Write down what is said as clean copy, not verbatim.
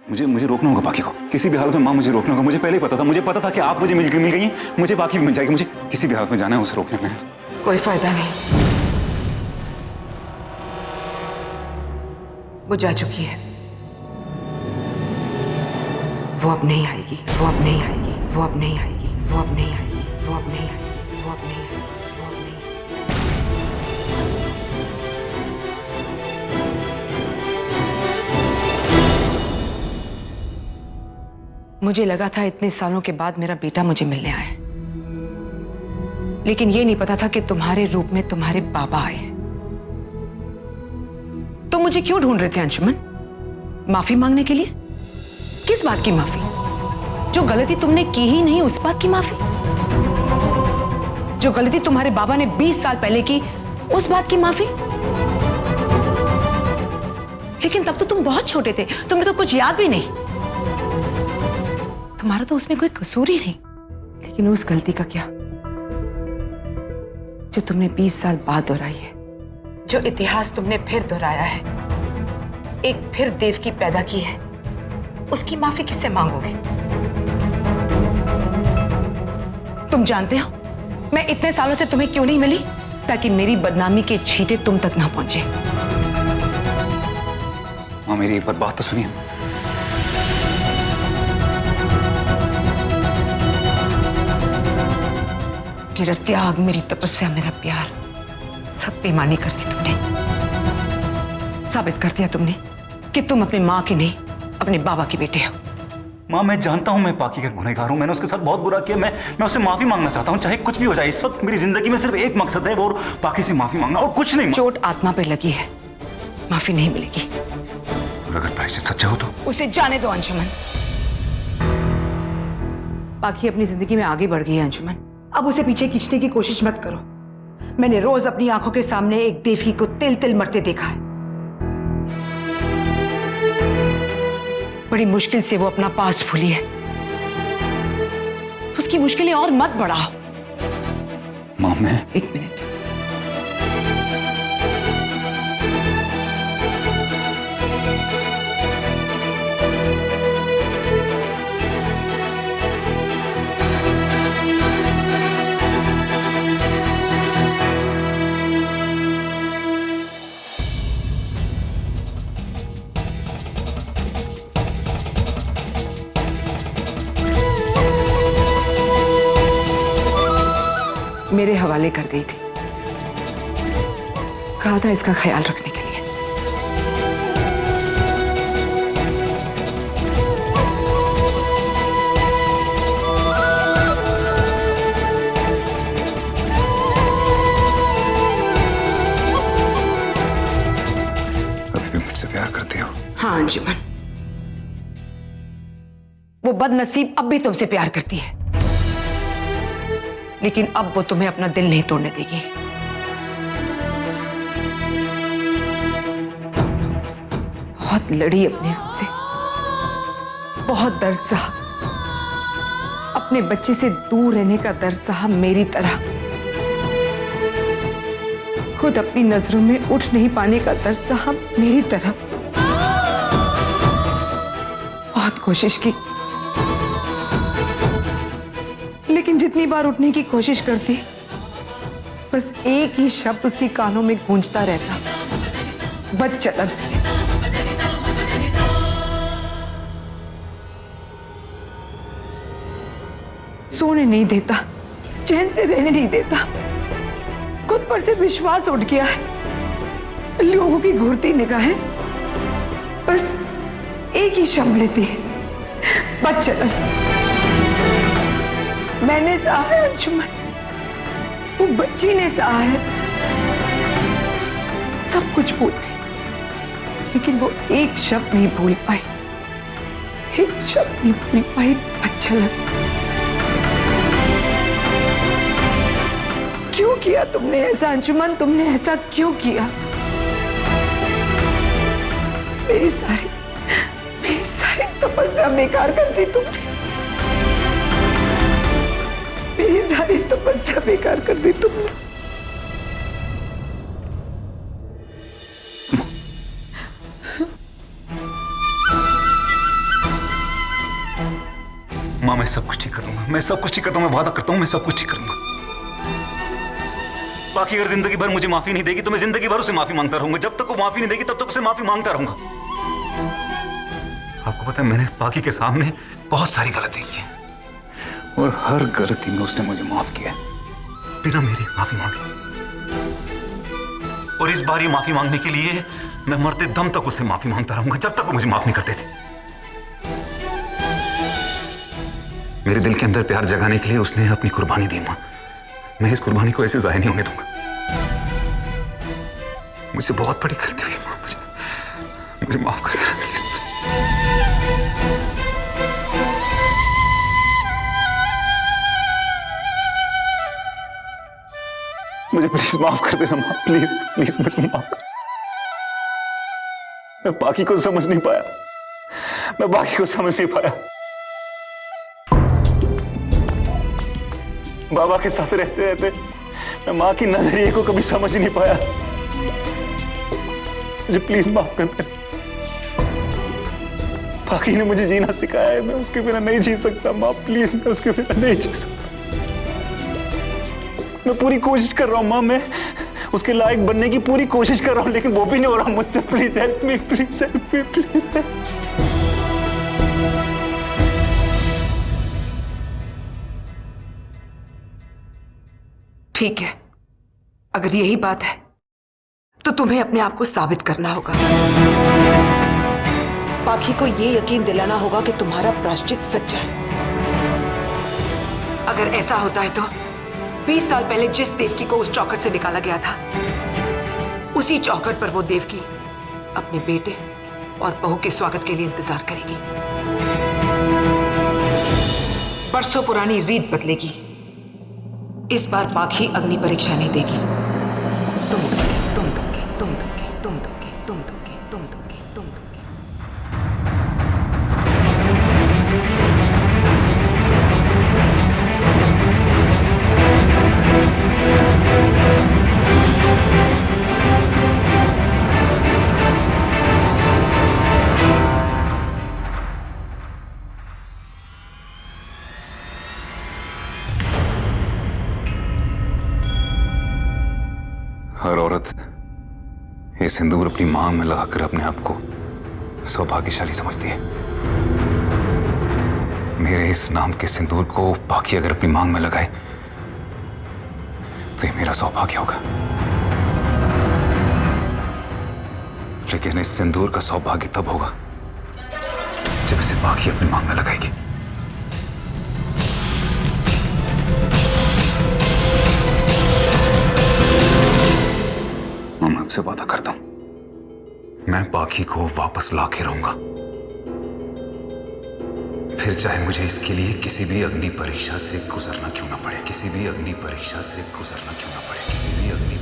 मुझे मुझे रोकना होगा बाकी को, किसी भी हालत में। माँ मुझे रोकना होगा, मुझे पहले ही पता था, मुझे पता था कि आप मुझे मिल गई, मुझे बाकी भी मिल जाएगी। मुझे किसी भी हालत में जाना है उसे रोकने में। कोई फायदा नहीं, वो जा चुकी है। वो अब नहीं आएगी, वो अब नहीं आएगी, वो अब नहीं आएगी, वो अब नहीं आएगी, वो अब नहीं आएगी, वो अब नहीं आएगी, वो अब नहीं आएगी। मुझे लगा था इतने सालों के बाद मेरा बेटा मुझे मिलने आए, लेकिन ये नहीं पता था कि तुम्हारे रूप में तुम्हारे बाबा आए। तुम मुझे क्यों ढूंढ रहे थे अंशुमन? माफी मांगने के लिए? किस बात की माफी? जो गलती तुमने की ही नहीं उस बात की माफी? जो गलती तुम्हारे बाबा ने 20 साल पहले की उस बात की माफी? लेकिन तब तो तुम बहुत छोटे थे, तुम्हें तो कुछ याद भी नहीं। तुम्हारा तो उसमें कोई कसूर ही नहीं। लेकिन उस गलती का क्या जो तुमने 20 साल बाद दोहराई है, जो इतिहास तुमने फिर दोहराया है, एक फिर देवकी पैदा की है, उसकी माफी किससे मांगोगे? तुम जानते हो मैं इतने सालों से तुम्हें क्यों नहीं मिली? ताकि मेरी बदनामी के छींटे तुम तक ना पहुंचे। माँ मेरी एक बार बात तो सुनिए। मेरा त्याग, मेरी तपस्या, मेरा प्यार, सब बेईमानी कर दी तुमने। साबित कर दिया तुमने कि तुम अपनी माँ की नहीं, अपने बाबा के बेटे हो। माँ मैं जानता हूँ मैं बाकी का गुनहगार हूँ, मैंने उसके साथ बहुत बुरा किया। मैं उससे माफी मांगना चाहता हूँ, चाहे कुछ भी हो जाए। इस वक्त मेरी जिंदगी में सिर्फ एक मकसद है, वो बाकी से माफी मांगना, और कुछ नहीं। चोट आत्मा पे लगी है, माफी नहीं मिलेगी। अगर प्रायश्चित सच्चा हो तो उसे जाने दो अंशुमन। बाकी अपनी जिंदगी में आगे बढ़ गई है अंशुमन, अब उसे पीछे खींचने की कोशिश मत करो। मैंने रोज अपनी आंखों के सामने एक देवकी को तिल तिल मरते देखा है। बड़ी मुश्किल से वो अपना पास भूली है। उसकी मुश्किलें और मत बढ़ाओ। माँ मैं एक मिनट, मेरे हवाले कर गई थी, कहा था इसका ख्याल रखने के लिए। अभी भी मुझसे प्यार करती हो? हाँ अंशुमन, वो बदनसीब अब भी तुमसे प्यार करती है, लेकिन अब वो तुम्हें अपना दिल नहीं तोड़ने देगी। बहुत लड़ी अपने आप से, बहुत दर्द सहा, अपने बच्चे से दूर रहने का दर्द सहा मेरी तरह, खुद अपनी नजरों में उठ नहीं पाने का दर्द सहा मेरी तरह। बहुत कोशिश की, लेकिन जितनी बार उठने की कोशिश करती, बस एक ही शब्द उसके कानों में गूंजता रहता, बदचलन। सोने नहीं देता, चैन से रहने नहीं देता, खुद पर से विश्वास उठ गया है। लोगों की घूरती निगाहें बस एक ही शब्द लेती है, बदचलन। मैंने सहा है अंशुमन, वो बच्ची ने सहा है, सब कुछ भूल गई, लेकिन वो एक शब्द नहीं भूल पाई, एक शब्द नहीं भूल पाई, बदचलन। क्यों किया तुमने ऐसा अंशुमन? तुमने ऐसा क्यों किया? मेरी सारी तपस्या बेकार कर दी तुमने, मेरी सारी तपस्या बेकार कर दी तुमने। माँ मैं सब कुछ ठीक कर दूंगा, मैं सब कुछ ठीक कर दूंगा, मैं वादा करता हूँ मैं सब कुछ ठीक कर दूंगा। बाकी अगर जिंदगी भर मुझे माफी नहीं देगी तो मैं जिंदगी भर उसे माफी मांगता रहूंगा। जब तक वो माफी नहीं देगी तब तक उसे माफी मांगता रहूंगा। आपको पता है मैंने बाकी के सामने बहुत सारी गलती की है और हर गलती में उसने मुझे माफ किया बिना मेरी माफी मांगे। और इस बार ये माफी मांगने के लिए मैं मरते दम तक उससे माफी मांगता रहूंगा जब तक वो मुझे माफ नहीं करते थे। मेरे दिल के अंदर प्यार जगाने के लिए उसने अपनी कुर्बानी दी। मां मैं इस कुर्बानी को ऐसे जाया नहीं होने दूंगा। मुझसे बहुत बड़ी गलती हुई मां, मुझे माफ कर देना प्लीज। मुझे प्लीज माफ कर देना मां, प्लीज प्लीज मुझे माफ कर। मैं बाकी को समझ नहीं पाया, मैं बाकी को समझ नहीं पाया। बाबा के साथ रहते रहते मैं मां की नजरिए को कभी समझ नहीं पाया। मुझे प्लीज माफ कर दे। बाकी ने मुझे जीना सिखाया है, मैं उसके बिना नहीं जी सकता मां, प्लीज मैं उसके बिना नहीं जी सकता। मैं पूरी कोशिश कर रहा हूं मां, मैं उसके लायक बनने की पूरी कोशिश कर रहा हूं, लेकिन वो भी नहीं हो रहा मुझसे। Please help me, please help me, please. ठीक है, अगर यही बात है तो तुम्हें अपने आप को साबित करना होगा। बाकी को यह यकीन दिलाना होगा कि तुम्हारा प्रायश्चित सच्चा है। अगर ऐसा होता है तो 20 साल पहले जिस देवकी को उस चौखट से निकाला गया था, उसी चौखट पर वो देवकी अपने बेटे और बहू के स्वागत के लिए इंतजार करेगी। बरसों पुरानी रीत बदलेगी। इस बार बाकी अग्नि परीक्षा नहीं देगी। तुम दोगे, तुम दोगे, तुम दोगे, तुम दोगे, तुम दोगे, तुम दोगे, तुम दोगे। हर औरत ये सिंदूर अपनी मांग में लगाकर अपने आप को सौभाग्यशाली समझती है। मेरे इस नाम के सिंदूर को बाकी अगर अपनी मांग में लगाए तो ये मेरा सौभाग्य होगा। लेकिन इस सिंदूर का सौभाग्य तब होगा जब इसे बाकी अपनी मांग में लगाएगी। मैं आपसे वादा करता हूं, मैं बाकी को वापस ला के रहूंगा, फिर चाहे मुझे इसके लिए किसी भी अग्नि परीक्षा से गुजरना क्यों ना पड़े, किसी भी अग्नि परीक्षा से गुजरना क्यों ना पड़े, किसी भी अग्नि